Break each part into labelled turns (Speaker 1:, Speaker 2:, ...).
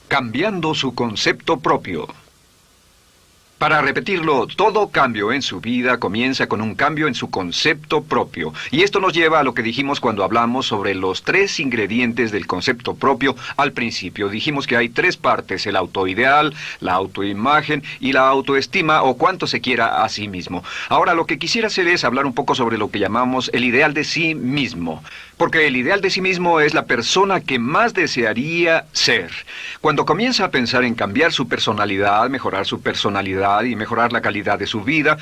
Speaker 1: Cambiando su concepto propio. Para repetirlo, todo cambio en su vida comienza con un cambio en su concepto propio. Y esto nos lleva a lo que dijimos cuando hablamos sobre los 3 ingredientes del concepto propio al principio. Dijimos que hay 3 partes: el autoideal, la autoimagen y la autoestima, o cuánto se quiera a sí mismo. Ahora, lo que quisiera hacer es hablar un poco sobre lo que llamamos el ideal de sí mismo. Porque el ideal de sí mismo es la persona que más desearía ser. Cuando comienza a pensar en cambiar su personalidad, mejorar su personalidad y mejorar la calidad de su vida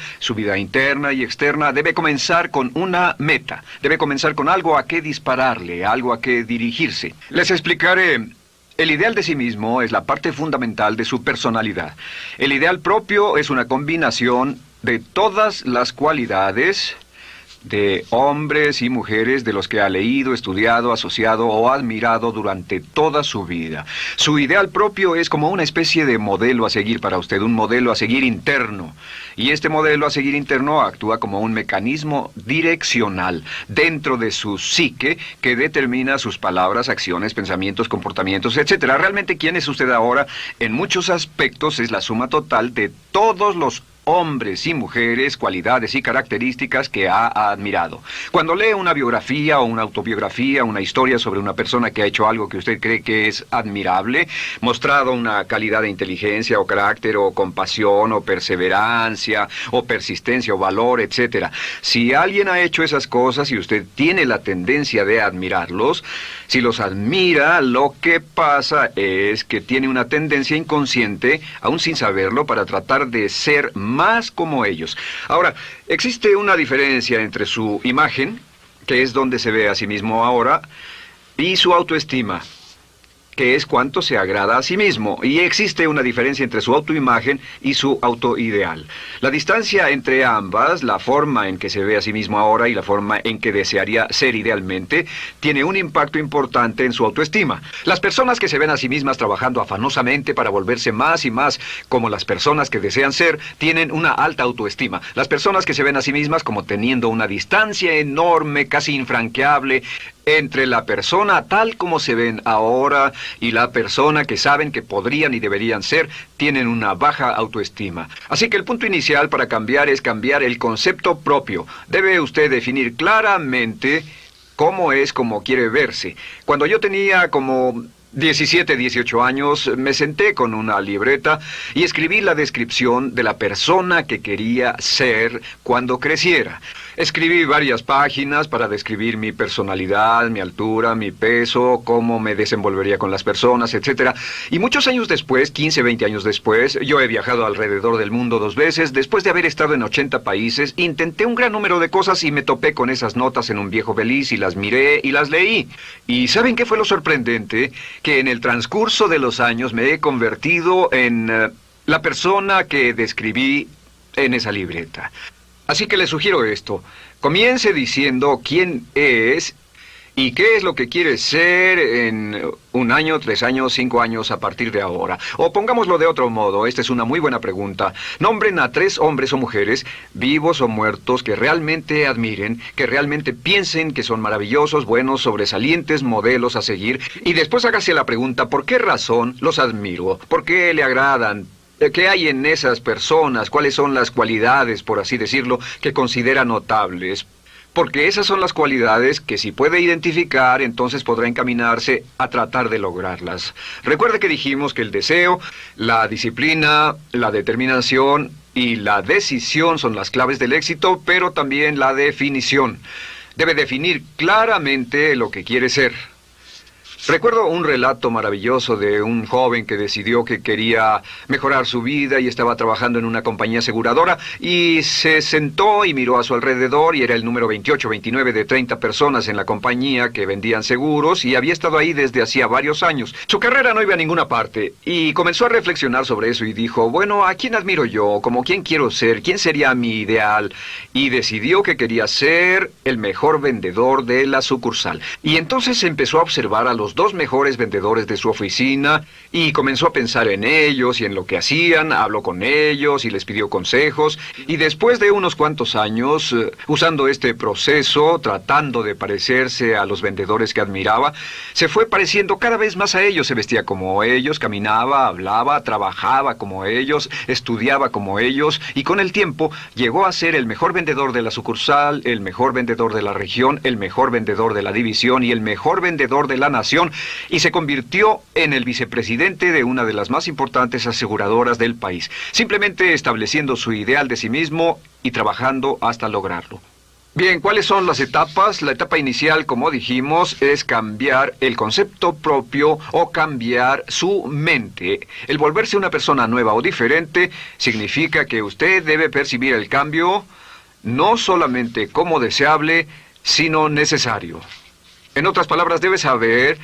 Speaker 1: interna y externa, debe comenzar con una meta. Debe comenzar con algo a qué dispararle, algo a qué dirigirse. Les explicaré. El ideal de sí mismo es la parte fundamental de su personalidad. El ideal propio es una combinación de todas las cualidades de hombres y mujeres de los que ha leído, estudiado, asociado o admirado durante toda su vida. Su ideal propio es como una especie de modelo a seguir para usted, un modelo a seguir interno. Y este modelo a seguir interno actúa como un mecanismo direccional dentro de su psique que determina sus palabras, acciones, pensamientos, comportamientos, etc. Realmente, ¿quién es usted ahora? En muchos aspectos es la suma total de todos los hombres y mujeres, cualidades y características que ha admirado. Cuando lee una biografía o una autobiografía, una historia sobre una persona que ha hecho algo que usted cree que es admirable, mostrado una calidad de inteligencia o carácter o compasión o perseverancia o persistencia o valor, etc. Si alguien ha hecho esas cosas y usted tiene la tendencia de admirarlos, si los admira, lo que pasa es que tiene una tendencia inconsciente, aún sin saberlo, para tratar de ser más como ellos. Ahora, existe una diferencia entre su imagen, que es donde se ve a sí mismo ahora, y su autoestima, que es cuánto se agrada a sí mismo. Y existe una diferencia entre su autoimagen y su autoideal. La distancia entre ambas, la forma en que se ve a sí mismo ahora y la forma en que desearía ser idealmente, tiene un impacto importante en su autoestima. Las personas que se ven a sí mismas trabajando afanosamente para volverse más y más como las personas que desean ser, tienen una alta autoestima. Las personas que se ven a sí mismas como teniendo una distancia enorme, casi infranqueable, entre la persona tal como se ven ahora y la persona que saben que podrían y deberían ser, tienen una baja autoestima. Así que el punto inicial para cambiar es cambiar el concepto propio. Debe usted definir claramente cómo es como quiere verse. Cuando yo tenía como 17, 18 años, me senté con una libreta y escribí la descripción de la persona que quería ser cuando creciera. Escribí varias páginas para describir mi personalidad, mi altura, mi peso, cómo me desenvolvería con las personas, etc. Y muchos años después, 15, 20 años después, yo he viajado alrededor del mundo 2 veces. Después de haber estado en 80 países, intenté un gran número de cosas y me topé con esas notas en un viejo beliz y las miré y las leí. ¿Y saben qué fue lo sorprendente? Que en el transcurso de los años me he convertido en la persona que describí en esa libreta. Así que le sugiero esto. Comience diciendo quién es y qué es lo que quiere ser en 1 año, 3 años, 5 años a partir de ahora. O pongámoslo de otro modo, esta es una muy buena pregunta. Nombren a 3 hombres o mujeres, vivos o muertos, que realmente admiren, que realmente piensen que son maravillosos, buenos, sobresalientes modelos a seguir. Y después hágase la pregunta, ¿por qué razón los admiro? ¿Por qué le agradan? ¿Qué hay en esas personas? ¿Cuáles son las cualidades, por así decirlo, que considera notables? Porque esas son las cualidades que si puede identificar, entonces podrá encaminarse a tratar de lograrlas. Recuerde que dijimos que el deseo, la disciplina, la determinación y la decisión son las claves del éxito, pero también la definición. Debe definir claramente lo que quiere ser. Recuerdo un relato maravilloso de un joven que decidió que quería mejorar su vida y estaba trabajando en una compañía aseguradora y se sentó y miró a su alrededor y era el número 28, 29 de 30 personas en la compañía que vendían seguros y había estado ahí desde hacía varios años. Su carrera no iba a ninguna parte y comenzó a reflexionar sobre eso y dijo, bueno, ¿a quién admiro yo? ¿Como quién quiero ser? ¿Quién sería mi ideal? Y decidió que quería ser el mejor vendedor de la sucursal. Y entonces empezó a observar a los los dos mejores vendedores de su oficina y comenzó a pensar en ellos y en lo que hacían, habló con ellos y les pidió consejos. Y después de unos cuantos años, usando este proceso, tratando de parecerse a los vendedores que admiraba, se fue pareciendo cada vez más a ellos. Se vestía como ellos, caminaba, hablaba, trabajaba como ellos, estudiaba como ellos, y con el tiempo llegó a ser el mejor vendedor de la sucursal, el mejor vendedor de la región, el mejor vendedor de la división y el mejor vendedor de la nación, y se convirtió en el vicepresidente de una de las más importantes aseguradoras del país, simplemente estableciendo su ideal de sí mismo y trabajando hasta lograrlo. Bien, ¿cuáles son las etapas? La etapa inicial, como dijimos, es cambiar el concepto propio o cambiar su mente. El volverse una persona nueva o diferente significa que usted debe percibir el cambio no solamente como deseable, sino necesario. En otras palabras, debe saber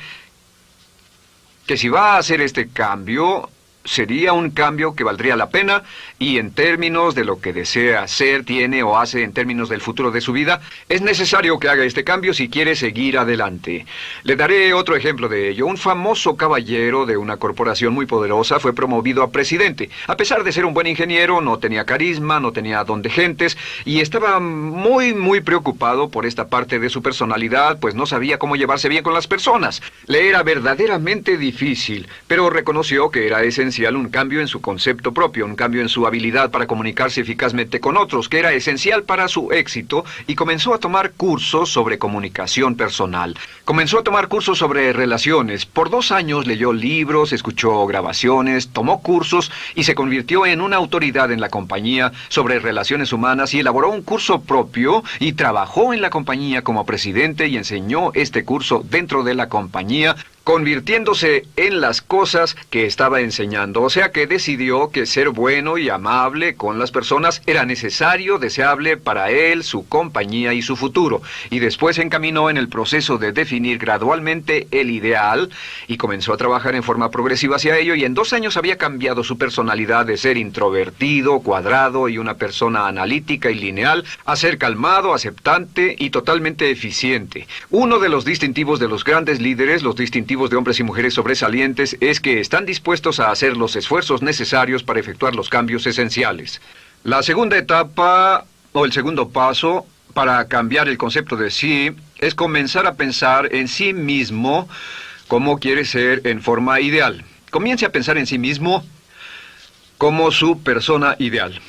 Speaker 1: que si va a hacer este cambio, sería un cambio que valdría la pena, y en términos de lo que desea hacer, tiene o hace en términos del futuro de su vida, es necesario que haga este cambio si quiere seguir adelante. Le daré otro ejemplo de ello. Un famoso caballero de una corporación muy poderosa fue promovido a presidente. A pesar de ser un buen ingeniero, no tenía carisma, no tenía don de gentes, y estaba muy preocupado por esta parte de su personalidad, pues no sabía cómo llevarse bien con las personas. Le era verdaderamente difícil, pero reconoció que era esencial un cambio en su concepto propio, un cambio en su habilidad para comunicarse eficazmente con otros, que era esencial para su éxito, y comenzó a tomar cursos sobre comunicación personal. Comenzó a tomar cursos sobre relaciones. Por 2 años leyó libros, escuchó grabaciones, tomó cursos y se convirtió en una autoridad en la compañía sobre relaciones humanas, y elaboró un curso propio y trabajó en la compañía como presidente y enseñó este curso dentro de la compañía, convirtiéndose en las cosas que estaba enseñando. O sea que decidió que ser bueno y amable con las personas era necesario, deseable para él, su compañía y su futuro. Y después se encaminó en el proceso de definir gradualmente el ideal y comenzó a trabajar en forma progresiva hacia ello, y en 2 años había cambiado su personalidad de ser introvertido, cuadrado y una persona analítica y lineal a ser calmado, aceptante y totalmente eficiente. Uno de los distintivos de los grandes líderes, los distintivos de hombres y mujeres sobresalientes, es que están dispuestos a hacer los esfuerzos necesarios para efectuar los cambios esenciales. La segunda etapa, o el segundo paso, para cambiar el concepto de sí, es comenzar a pensar en sí mismo como quiere ser en forma ideal. Comience a pensar en sí mismo como su persona ideal.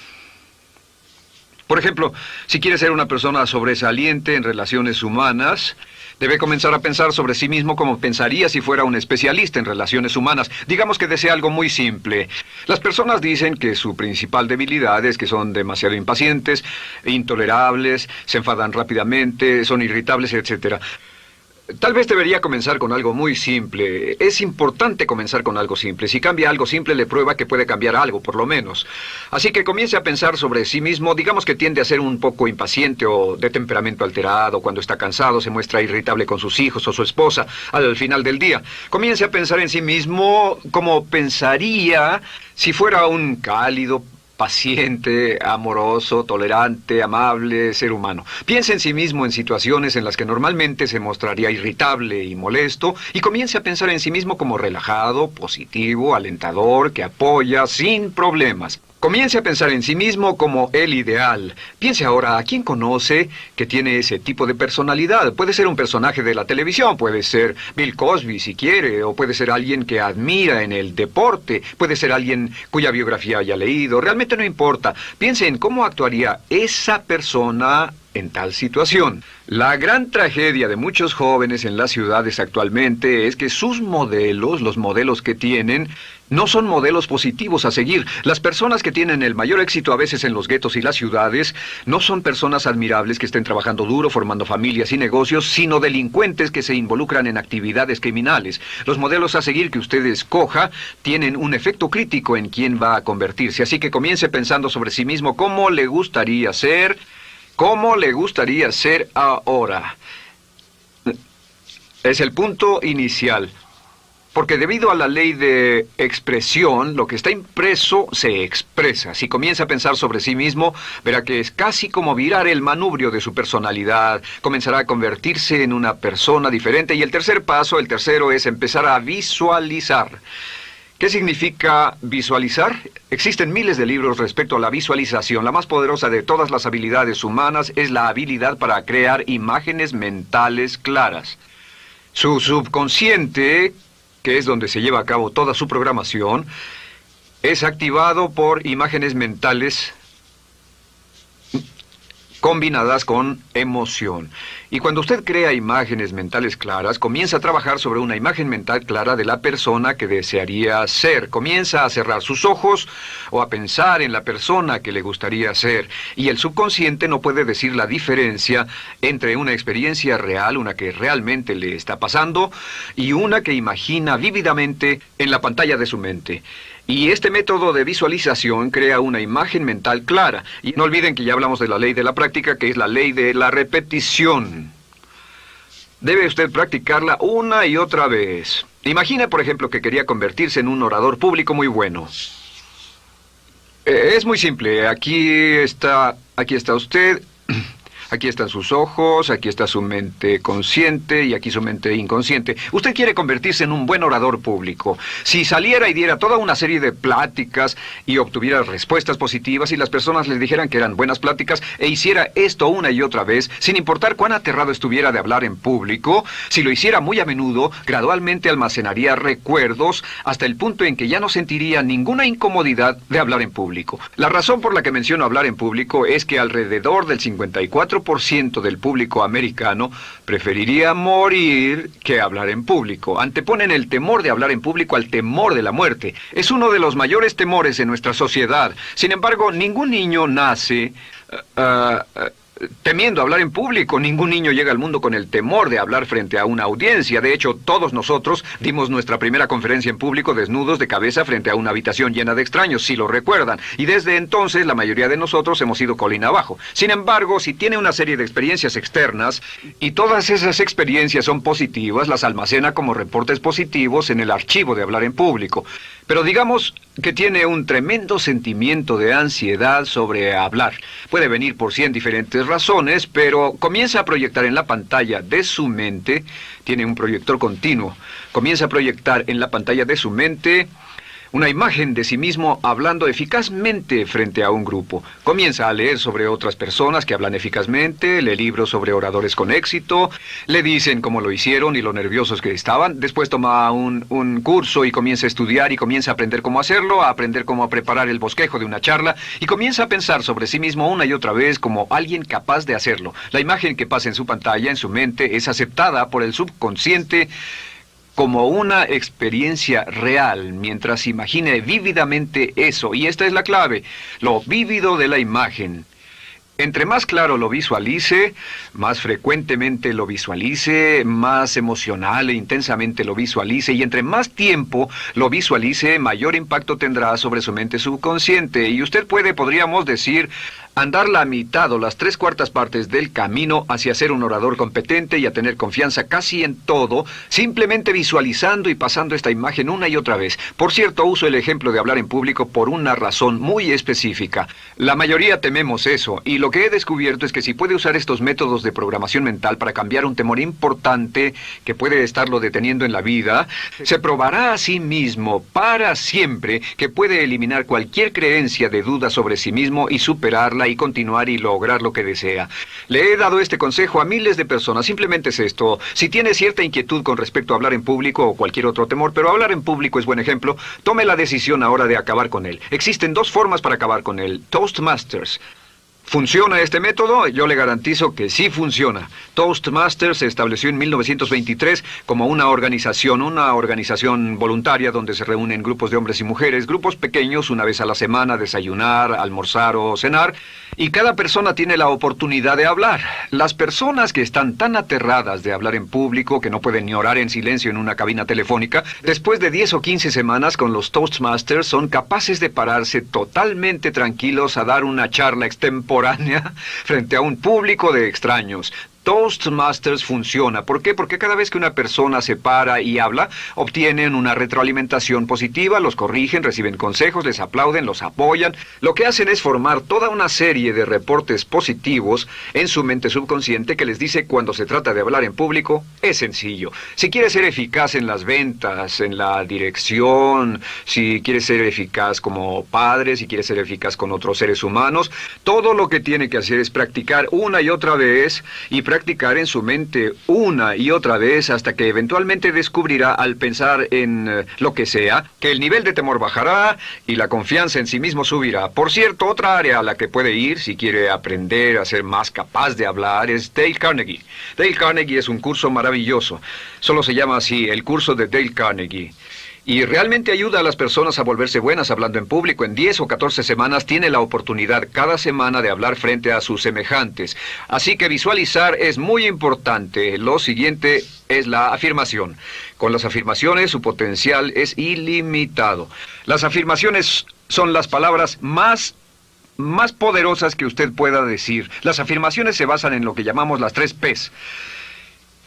Speaker 1: Por ejemplo, si quiere ser una persona sobresaliente en relaciones humanas, debe comenzar a pensar sobre sí mismo como pensaría si fuera un especialista en relaciones humanas. Digamos que desea algo muy simple. Las personas dicen que su principal debilidad es que son demasiado impacientes, intolerables, se enfadan rápidamente, son irritables, etc. Tal vez debería comenzar con algo muy simple. Es importante comenzar con algo simple. Si cambia algo simple, le prueba que puede cambiar algo, por lo menos. Así que comience a pensar sobre sí mismo. Digamos que tiende a ser un poco impaciente o de temperamento alterado. Cuando está cansado, se muestra irritable con sus hijos o su esposa al final del día. Comience a pensar en sí mismo como pensaría si fuera un cálido, paciente, amoroso, tolerante, amable ser humano. Piense en sí mismo en situaciones en las que normalmente se mostraría irritable y molesto, y comience a pensar en sí mismo como relajado, positivo, alentador, que apoya sin problemas. Comience a pensar en sí mismo como el ideal. Piense ahora a quién conoce que tiene ese tipo de personalidad. Puede ser un personaje de la televisión, puede ser Bill Cosby si quiere, o puede ser alguien que admira en el deporte, puede ser alguien cuya biografía haya leído. Realmente no importa. Piense en cómo actuaría esa persona en tal situación. La gran tragedia de muchos jóvenes en las ciudades actualmente es que sus modelos, los modelos que tienen, no son modelos positivos a seguir. Las personas que tienen el mayor éxito a veces en los guetos y las ciudades no son personas admirables que estén trabajando duro, formando familias y negocios, sino delincuentes que se involucran en actividades criminales. Los modelos a seguir que usted escoja tienen un efecto crítico en quién va a convertirse. Así que comience pensando sobre sí mismo cómo le gustaría ser. ¿Cómo le gustaría ser ahora? Es el punto inicial. Porque debido a la ley de expresión, lo que está impreso se expresa. Si comienza a pensar sobre sí mismo, verá que es casi como virar el manubrio de su personalidad. Comenzará a convertirse en una persona diferente. Y el tercer paso, el tercero, es empezar a visualizar. ¿Qué significa visualizar? Existen miles de libros respecto a la visualización. La más poderosa de todas las habilidades humanas es la habilidad para crear imágenes mentales claras. Su subconsciente, que es donde se lleva a cabo toda su programación, es activado por imágenes mentales combinadas con emoción. Y cuando usted crea imágenes mentales claras, comienza a trabajar sobre una imagen mental clara de la persona que desearía ser. Comienza a cerrar sus ojos o a pensar en la persona que le gustaría ser. Y el subconsciente no puede decir la diferencia entre una experiencia real, una que realmente le está pasando, y una que imagina vívidamente en la pantalla de su mente. Y este método de visualización crea una imagen mental clara. Y no olviden que ya hablamos de la ley de la práctica, que es la ley de la repetición. Debe usted practicarla una y otra vez. Imagine, por ejemplo, que quería convertirse en un orador público muy bueno. Es muy simple. Aquí está usted. Aquí están sus ojos, aquí está su mente consciente y aquí su mente inconsciente. Usted quiere convertirse en un buen orador público. Si saliera y diera toda una serie de pláticas y obtuviera respuestas positivas y las personas le dijeran que eran buenas pláticas e hiciera esto una y otra vez, sin importar cuán aterrado estuviera de hablar en público, si lo hiciera muy a menudo, gradualmente almacenaría recuerdos hasta el punto en que ya no sentiría ninguna incomodidad de hablar en público. La razón por la que menciono hablar en público es que alrededor del 54% del público americano preferiría morir que hablar en público. Anteponen el temor de hablar en público al temor de la muerte. Es uno de los mayores temores en nuestra sociedad. Sin embargo, ningún niño nace temiendo hablar en público. Ningún niño llega al mundo con el temor de hablar frente a una audiencia. De hecho, todos nosotros dimos nuestra primera conferencia en público desnudos de cabeza frente a una habitación llena de extraños, si lo recuerdan. Y desde entonces, la mayoría de nosotros hemos ido colina abajo. Sin embargo, si tiene una serie de experiencias externas, y todas esas experiencias son positivas, las almacena como reportes positivos en el archivo de hablar en público. Pero digamos que tiene un tremendo sentimiento de ansiedad sobre hablar. Puede venir por 100 diferentes razones, pero comienza a proyectar en la pantalla de su mente, tiene un proyector continuo, comienza a proyectar en la pantalla de su mente una imagen de sí mismo hablando eficazmente frente a un grupo. Comienza a leer sobre otras personas que hablan eficazmente, lee libros sobre oradores con éxito, le dicen cómo lo hicieron y lo nerviosos que estaban. Después toma un curso y comienza a estudiar y comienza a aprender cómo hacerlo, a aprender cómo preparar el bosquejo de una charla y comienza a pensar sobre sí mismo una y otra vez como alguien capaz de hacerlo. La imagen que pasa en su pantalla, en su mente, es aceptada por el subconsciente como una experiencia real, mientras imagine vívidamente eso. Y esta es la clave, lo vívido de la imagen. Entre más claro lo visualice, más frecuentemente lo visualice, más emocional e intensamente lo visualice, y entre más tiempo lo visualice, mayor impacto tendrá sobre su mente subconsciente. Y usted podríamos decir, andar la mitad o las 3/4 partes del camino hacia ser un orador competente y a tener confianza casi en todo, simplemente visualizando y pasando esta imagen una y otra vez. Por cierto, uso el ejemplo de hablar en público por una razón muy específica. La mayoría tememos eso, y lo que he descubierto es que si puede usar estos métodos de programación mental para cambiar un temor importante que puede estarlo deteniendo en la vida, se probará a sí mismo para siempre que puede eliminar cualquier creencia de duda sobre sí mismo y superarla y continuar y lograr lo que desea. Le he dado este consejo a miles de personas. Simplemente es esto: si tiene cierta inquietud con respecto a hablar en público o cualquier otro temor, pero hablar en público es buen ejemplo, tome la decisión ahora de acabar con él. Existen 2 formas para acabar con él. Toastmasters. ¿Funciona este método? Yo le garantizo que sí funciona. Toastmasters se estableció en 1923 como una organización voluntaria donde se reúnen grupos de hombres y mujeres, grupos pequeños, una vez a la semana, desayunar, almorzar o cenar, y cada persona tiene la oportunidad de hablar. Las personas que están tan aterradas de hablar en público que no pueden ni orar en silencio en una cabina telefónica, después de 10 o 15 semanas con los Toastmasters son capaces de pararse totalmente tranquilos a dar una charla extemporánea frente a un público de extraños. Toastmasters funciona. ¿Por qué? Porque cada vez que una persona se para y habla, obtienen una retroalimentación positiva, los corrigen, reciben consejos, les aplauden, los apoyan. Lo que hacen es formar toda una serie de reportes positivos en su mente subconsciente que les dice cuando se trata de hablar en público, es sencillo. Si quieres ser eficaz en las ventas, en la dirección, si quieres ser eficaz como padre, si quieres ser eficaz con otros seres humanos, todo lo que tiene que hacer es practicar una y otra vez y practicar en su mente una y otra vez hasta que eventualmente descubrirá al pensar en lo que sea, que el nivel de temor bajará y la confianza en sí mismo subirá. Por cierto, otra área a la que puede ir si quiere aprender a ser más capaz de hablar es Dale Carnegie. Dale Carnegie es un curso maravilloso. Solo se llama así, el curso de Dale Carnegie. Y realmente ayuda a las personas a volverse buenas hablando en público. En 10 o 14 semanas tiene la oportunidad cada semana de hablar frente a sus semejantes. Así que visualizar es muy importante. Lo siguiente es la afirmación. Con las afirmaciones su potencial es ilimitado. Las afirmaciones son las palabras más poderosas que usted pueda decir. Las afirmaciones se basan en lo que llamamos las 3 Ps.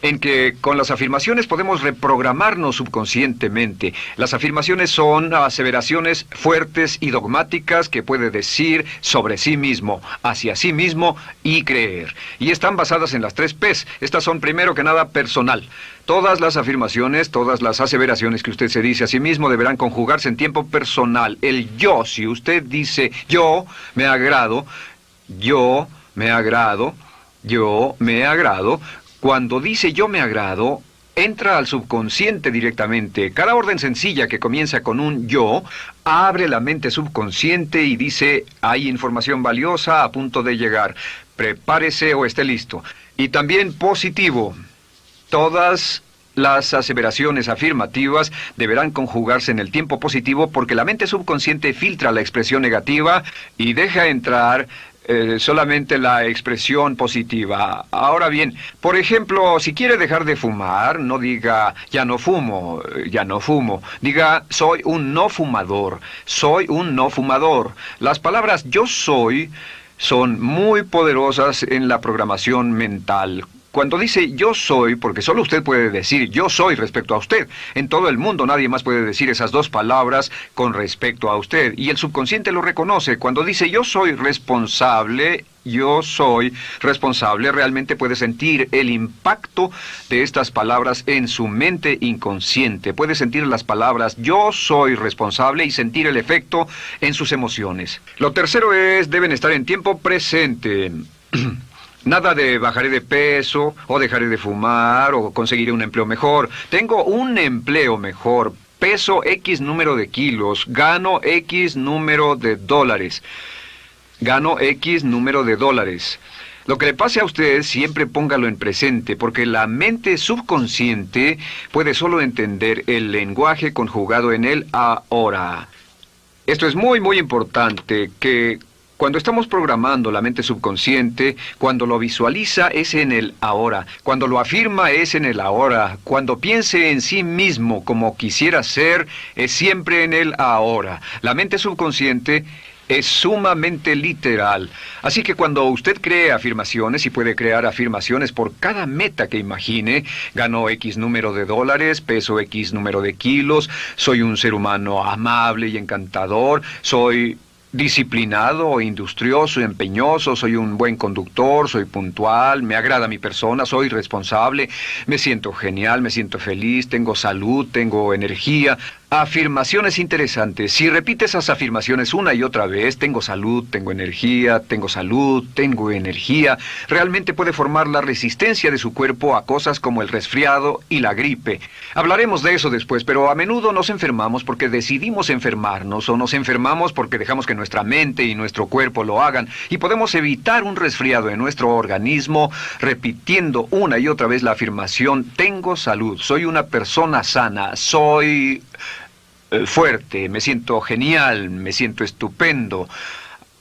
Speaker 1: En que con las afirmaciones podemos reprogramarnos subconscientemente. Las afirmaciones son aseveraciones fuertes y dogmáticas que puede decir sobre sí mismo, hacia sí mismo y creer. Y están basadas en las 3 Ps. Estas son primero que nada personal. Todas las afirmaciones, todas las aseveraciones que usted se dice a sí mismo deberán conjugarse en tiempo personal. El yo, si usted dice yo me agrado, yo me agrado, yo me agrado. Cuando dice yo me agrado, entra al subconsciente directamente. Cada orden sencilla que comienza con un yo, abre la mente subconsciente y dice, hay información valiosa a punto de llegar. Prepárese o esté listo. Y también positivo. Todas las aseveraciones afirmativas deberán conjugarse en el tiempo positivo porque la mente subconsciente filtra la expresión negativa y deja entrar solamente la expresión positiva. Ahora bien, por ejemplo, si quiere dejar de fumar, no diga ya no fumo, ya no fumo. Diga soy un no fumador, soy un no fumador. Las palabras yo soy son muy poderosas en la programación mental. Cuando dice yo soy, porque solo usted puede decir yo soy respecto a usted. En todo el mundo nadie más puede decir esas 2 palabras con respecto a usted. Y el subconsciente lo reconoce. Cuando dice yo soy responsable, realmente puede sentir el impacto de estas palabras en su mente inconsciente. Puede sentir las palabras yo soy responsable y sentir el efecto en sus emociones. Lo tercero es, deben estar en tiempo presente. Nada de bajaré de peso, o dejaré de fumar, o conseguiré un empleo mejor. Tengo un empleo mejor, peso X número de kilos, gano X número de dólares. Gano X número de dólares. Lo que le pase a usted, siempre póngalo en presente, porque la mente subconsciente puede solo entender el lenguaje conjugado en el ahora. Esto es muy, muy importante, que cuando estamos programando la mente subconsciente, cuando lo visualiza es en el ahora, cuando lo afirma es en el ahora, cuando piense en sí mismo como quisiera ser, es siempre en el ahora. La mente subconsciente es sumamente literal. Así que cuando usted cree afirmaciones, y puede crear afirmaciones por cada meta que imagine, gano X número de dólares, peso X número de kilos, soy un ser humano amable y encantador, soy disciplinado, industrioso, empeñoso, soy un buen conductor, soy puntual, me agrada mi persona, soy responsable, me siento genial, me siento feliz, tengo salud, tengo energía. Afirmaciones interesantes. Si repite esas afirmaciones una y otra vez, tengo salud, tengo energía, tengo salud, tengo energía, realmente puede formar la resistencia de su cuerpo a cosas como el resfriado y la gripe. Hablaremos de eso después, pero a menudo nos enfermamos porque decidimos enfermarnos o nos enfermamos porque dejamos que nuestra mente y nuestro cuerpo lo hagan y podemos evitar un resfriado en nuestro organismo repitiendo una y otra vez la afirmación tengo salud, soy una persona sana, soy fuerte, me siento genial, me siento estupendo.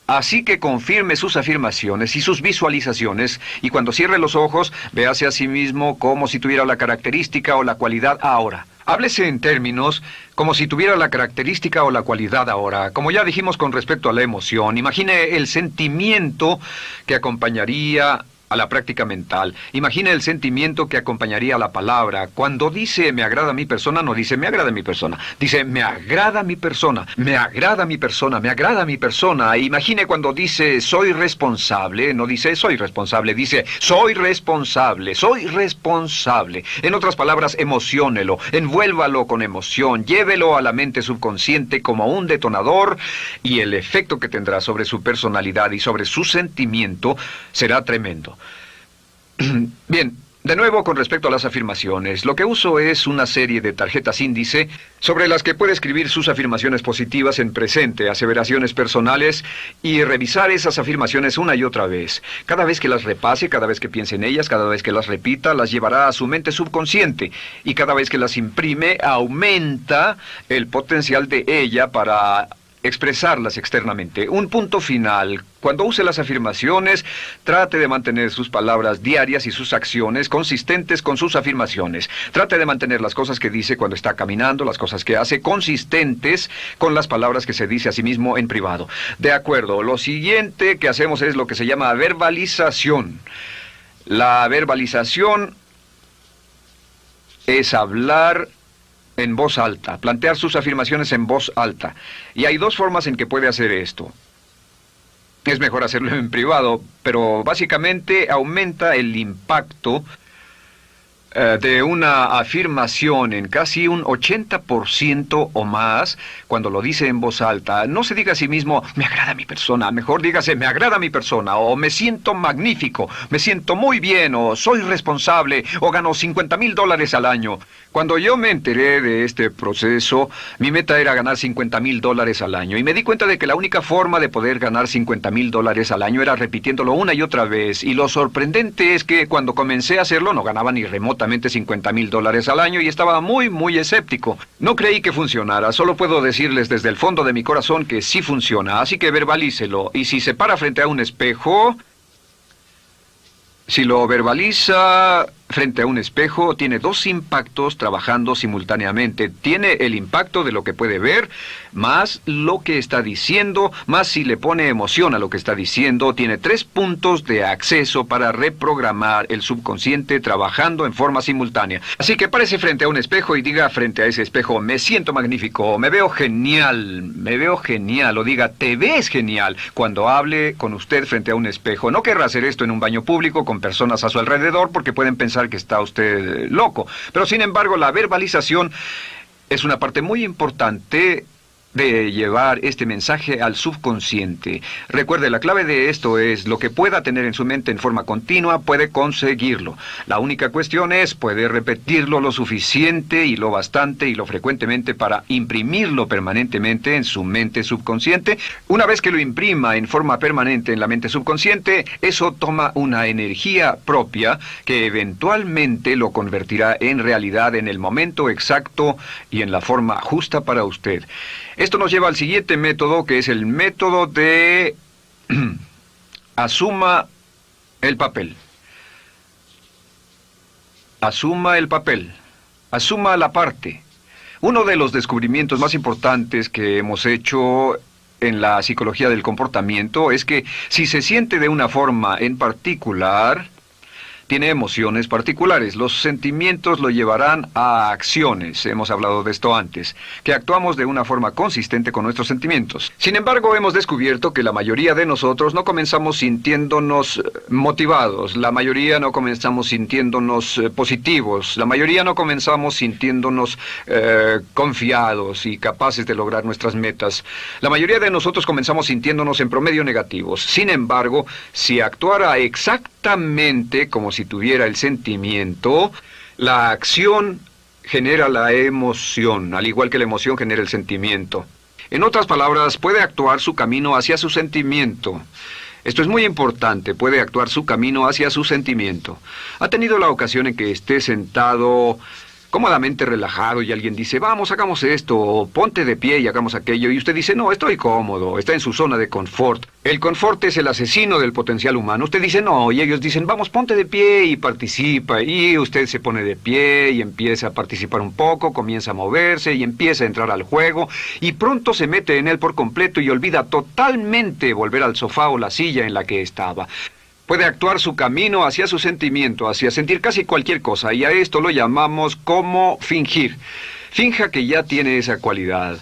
Speaker 1: Así que confirme sus afirmaciones y sus visualizaciones y cuando cierre los ojos, véase a sí mismo como si tuviera la característica o la cualidad ahora. Háblese en términos como si tuviera la característica o la cualidad ahora. Como ya dijimos con respecto a la emoción, imagine el sentimiento que acompañaría a la práctica mental. Imagine el sentimiento que acompañaría a la palabra. Cuando dice me agrada mi persona, no dice me agrada mi persona. Dice me agrada mi persona, me agrada mi persona, me agrada mi persona. Imagine cuando dice soy responsable, no dice soy responsable, dice soy responsable, soy responsable. En otras palabras, emociónelo, envuélvalo con emoción, llévelo a la mente subconsciente como un detonador y el efecto que tendrá sobre su personalidad y sobre su sentimiento será tremendo. Bien, de nuevo con respecto a las afirmaciones, lo que uso es una serie de tarjetas índice sobre las que puede escribir sus afirmaciones positivas en presente, aseveraciones personales y revisar esas afirmaciones una y otra vez. Cada vez que las repase, cada vez que piense en ellas, cada vez que las repita, las llevará a su mente subconsciente y cada vez que las imprime, aumenta el potencial de ella para expresarlas externamente. Un punto final. Cuando use las afirmaciones, trate de mantener sus palabras diarias y sus acciones consistentes con sus afirmaciones. Trate de mantener las cosas que dice cuando está caminando, las cosas que hace, consistentes con las palabras que se dice a sí mismo en privado. De acuerdo, lo siguiente que hacemos es lo que se llama verbalización. La verbalización es hablar en voz alta, plantear sus afirmaciones en voz alta. Y hay dos formas en que puede hacer esto. Es mejor hacerlo en privado, pero básicamente aumenta el impacto de una afirmación en casi un 80% o más cuando lo dice en voz alta. No se diga a sí mismo, me agrada mi persona, mejor dígase, me agrada mi persona, o me siento magnífico, me siento muy bien, o soy responsable, o gano $50,000 al año. Cuando yo me enteré de este proceso, mi meta era ganar $50,000 al año, y me di cuenta de que la única forma de poder ganar $50,000 al año era repitiéndolo una y otra vez, y lo sorprendente es que cuando comencé a hacerlo no ganaba ni remotamente $50,000 al año y estaba muy escéptico. No creí que funcionara, solo puedo decirles desde el fondo de mi corazón que sí funciona, así que verbalícelo. Y si se para frente a un espejo, si lo verbaliza frente a un espejo, tiene dos impactos trabajando simultáneamente. Tiene el impacto de lo que puede ver, más lo que está diciendo, más si le pone emoción a lo que está diciendo. Tiene 3 puntos de acceso para reprogramar el subconsciente trabajando en forma simultánea. Así que párese frente a un espejo y diga frente a ese espejo, me siento magnífico, me veo genial, o diga, te ves genial, cuando hable con usted frente a un espejo. No querrá hacer esto en un baño público con personas a su alrededor porque pueden pensar que está usted loco. Pero sin embargo, la verbalización es una parte muy importante de llevar este mensaje al subconsciente. Recuerde, la clave de esto es lo que pueda tener en su mente en forma continua, puede conseguirlo. La única cuestión es, puede repetirlo lo suficiente y lo bastante y lo frecuentemente para imprimirlo permanentemente en su mente subconsciente. Una vez que lo imprima en forma permanente en la mente subconsciente, eso toma una energía propia que eventualmente lo convertirá en realidad en el momento exacto y en la forma justa para usted. Esto nos lleva al siguiente método, que es el método de asuma el papel. Asuma el papel. Asuma la parte. Uno de los descubrimientos más importantes que hemos hecho en la psicología del comportamiento es que si se siente de una forma en particular, tiene emociones particulares. Los sentimientos lo llevarán a acciones. Hemos hablado de esto antes, que actuamos de una forma consistente con nuestros sentimientos. Sin embargo, hemos descubierto que la mayoría de nosotros no comenzamos sintiéndonos motivados. La mayoría no comenzamos sintiéndonos positivos. La mayoría no comenzamos sintiéndonos confiados y capaces de lograr nuestras metas. La mayoría de nosotros comenzamos sintiéndonos en promedio negativos. Sin embargo, si actuara exactamente como si tuviera el sentimiento, la acción genera la emoción, al igual que la emoción genera el sentimiento. En otras palabras, puede actuar su camino hacia su sentimiento. Esto es muy importante, puede actuar su camino hacia su sentimiento. ¿Ha tenido la ocasión en que esté sentado cómodamente relajado y alguien dice, vamos, hagamos esto, o ponte de pie y hagamos aquello, y usted dice, no, estoy cómodo, está en su zona de confort? El confort es el asesino del potencial humano. Usted dice, no, y ellos dicen, vamos, ponte de pie y participa, y usted se pone de pie y empieza a participar un poco, comienza a moverse y empieza a entrar al juego, y pronto se mete en él por completo y olvida totalmente volver al sofá o la silla en la que estaba. Puede actuar su camino hacia su sentimiento, hacia sentir casi cualquier cosa, y a esto lo llamamos como fingir. Finja que ya tiene esa cualidad.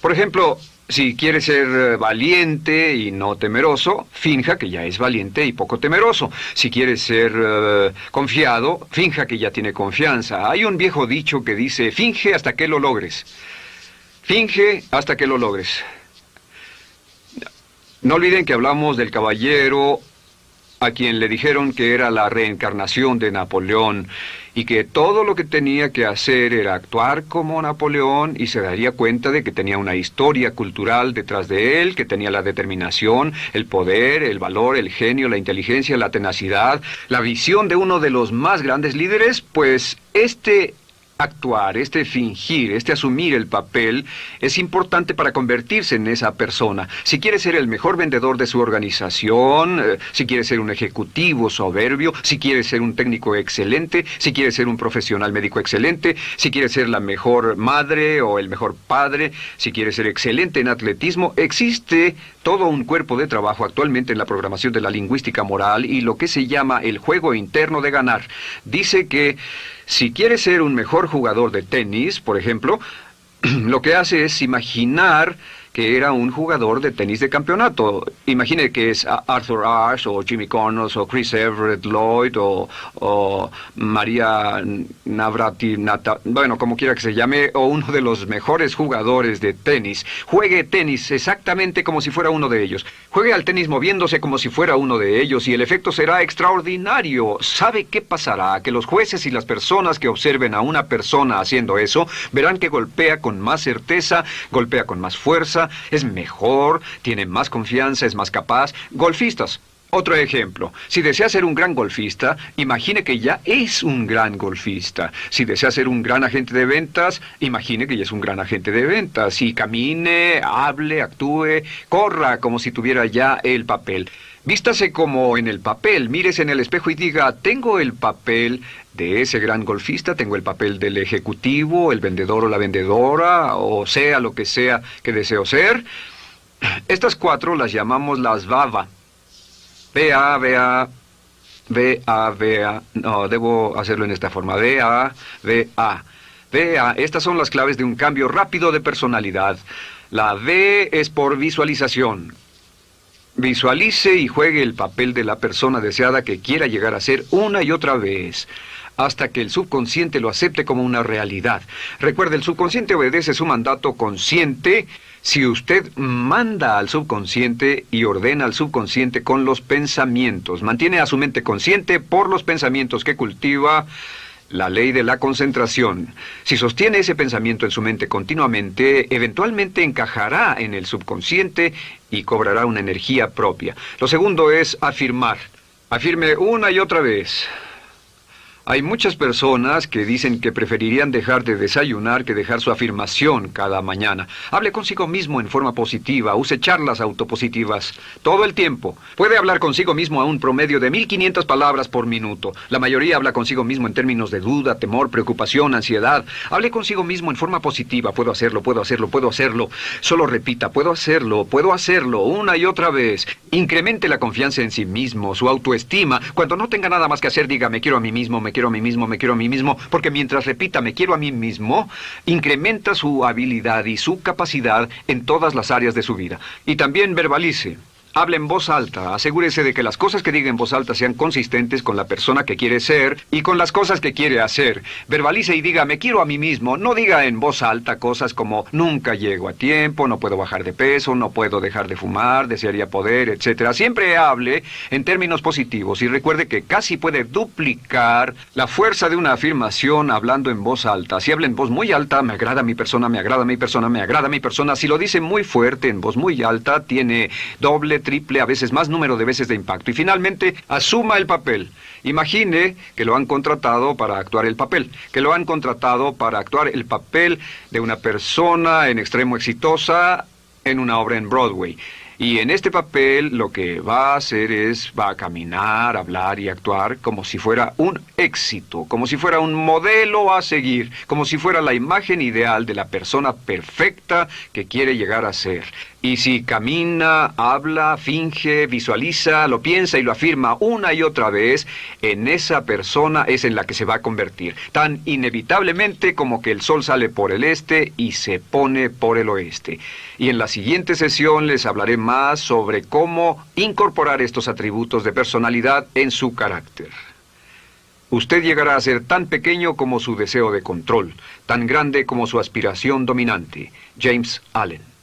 Speaker 1: Por ejemplo, si quiere ser valiente y no temeroso, finja que ya es valiente y poco temeroso. Si quiere ser confiado, finja que ya tiene confianza. Hay un viejo dicho que dice, finge hasta que lo logres. Finge hasta que lo logres. No olviden que hablamos del caballero a quien le dijeron que era la reencarnación de Napoleón y que todo lo que tenía que hacer era actuar como Napoleón y se daría cuenta de que tenía una historia cultural detrás de él, que tenía la determinación, el poder, el valor, el genio, la inteligencia, la tenacidad, la visión de uno de los más grandes líderes. Pues actuar, fingir, asumir el papel es importante para convertirse en esa persona. Si quiere ser el mejor vendedor de su organización, si quiere ser un ejecutivo soberbio, si quiere ser un técnico excelente, si quiere ser un profesional médico excelente, si quiere ser la mejor madre o el mejor padre, si quiere ser excelente en atletismo, existe todo un cuerpo de trabajo actualmente en la programación de la lingüística moral y lo que se llama el juego interno de ganar. Dice que si quiere ser un mejor jugador de tenis, por ejemplo, lo que hace es imaginar que era un jugador de tenis de campeonato. Imagine que es Arthur Ashe, o Jimmy Connors, o Chris Everett Lloyd, o María Navratilova, bueno, como quiera que se llame, o uno de los mejores jugadores de tenis. Juegue tenis exactamente como si fuera uno de ellos. Juegue al tenis moviéndose como si fuera uno de ellos y el efecto será extraordinario. ¿Sabe qué pasará? Que los jueces y las personas que observen a una persona haciendo eso verán que golpea con más certeza, golpea con más fuerza, es mejor, tiene más confianza, es más capaz. Golfistas. Otro ejemplo. Si desea ser un gran golfista, imagine que ya es un gran golfista. Si desea ser un gran agente de ventas, imagine que ya es un gran agente de ventas. Y camine, hable, actúe, corra como si tuviera ya el papel. Vístase como en el papel, mírese en el espejo y diga, tengo el papel de ese gran golfista, tengo el papel del ejecutivo, el vendedor o la vendedora, o sea lo que sea que deseo ser. Estas 4 las llamamos las VAVA. V-A, V-A, V-A, V-A. No, debo hacerlo en esta forma. V-A, V-A. V-A. Estas son las claves de un cambio rápido de personalidad. La V es por visualización. Visualice y juegue el papel de la persona deseada que quiera llegar a ser una y otra vez, hasta que el subconsciente lo acepte como una realidad. Recuerde, el subconsciente obedece su mandato consciente. Si usted manda al subconsciente y ordena al subconsciente con los pensamientos, mantiene a su mente consciente por los pensamientos que cultiva, la ley de la concentración. Si sostiene ese pensamiento en su mente continuamente, eventualmente encajará en el subconsciente y cobrará una energía propia. Lo segundo es afirmar. Afirme una y otra vez. Hay muchas personas que dicen que preferirían dejar de desayunar que dejar su afirmación cada mañana. Hable consigo mismo en forma positiva, use charlas autopositivas todo el tiempo. Puede hablar consigo mismo a un promedio de 1500 palabras por minuto. La mayoría habla consigo mismo en términos de duda, temor, preocupación, ansiedad. Hable consigo mismo en forma positiva. Puedo hacerlo, puedo hacerlo, puedo hacerlo. Solo repita, puedo hacerlo, una y otra vez. Incremente la confianza en sí mismo, su autoestima. Cuando no tenga nada más que hacer, diga, me quiero a mí mismo, me quiero a mí mismo, me quiero a mí mismo, porque mientras repita, me quiero a mí mismo, incrementa su habilidad y su capacidad en todas las áreas de su vida. Y también verbalice. Hable en voz alta, asegúrese de que las cosas que diga en voz alta sean consistentes con la persona que quiere ser y con las cosas que quiere hacer. Verbalice y diga, me quiero a mí mismo. No diga en voz alta cosas como, nunca llego a tiempo, no puedo bajar de peso, no puedo dejar de fumar, desearía poder, etc. Siempre hable en términos positivos y recuerde que casi puede duplicar la fuerza de una afirmación hablando en voz alta. Si habla en voz muy alta, me agrada mi persona, me agrada mi persona, me agrada mi persona. Si lo dice muy fuerte, en voz muy alta, tiene doble, triple, a veces más número de veces de impacto. Y finalmente, asuma el papel. Imagine que lo han contratado para actuar el papel, que lo han contratado para actuar el papel de una persona en extremo exitosa en una obra en Broadway. Y en este papel lo que va a hacer va a caminar, hablar y actuar como si fuera un éxito, como si fuera un modelo a seguir, como si fuera la imagen ideal de la persona perfecta que quiere llegar a ser. Y si camina, habla, finge, visualiza, lo piensa y lo afirma una y otra vez, en esa persona es en la que se va a convertir, tan inevitablemente como que el sol sale por el este y se pone por el oeste. Y en la siguiente sesión les hablaré más sobre cómo incorporar estos atributos de personalidad en su carácter. Usted llegará a ser tan pequeño como su deseo de control, tan grande como su aspiración dominante. James Allen.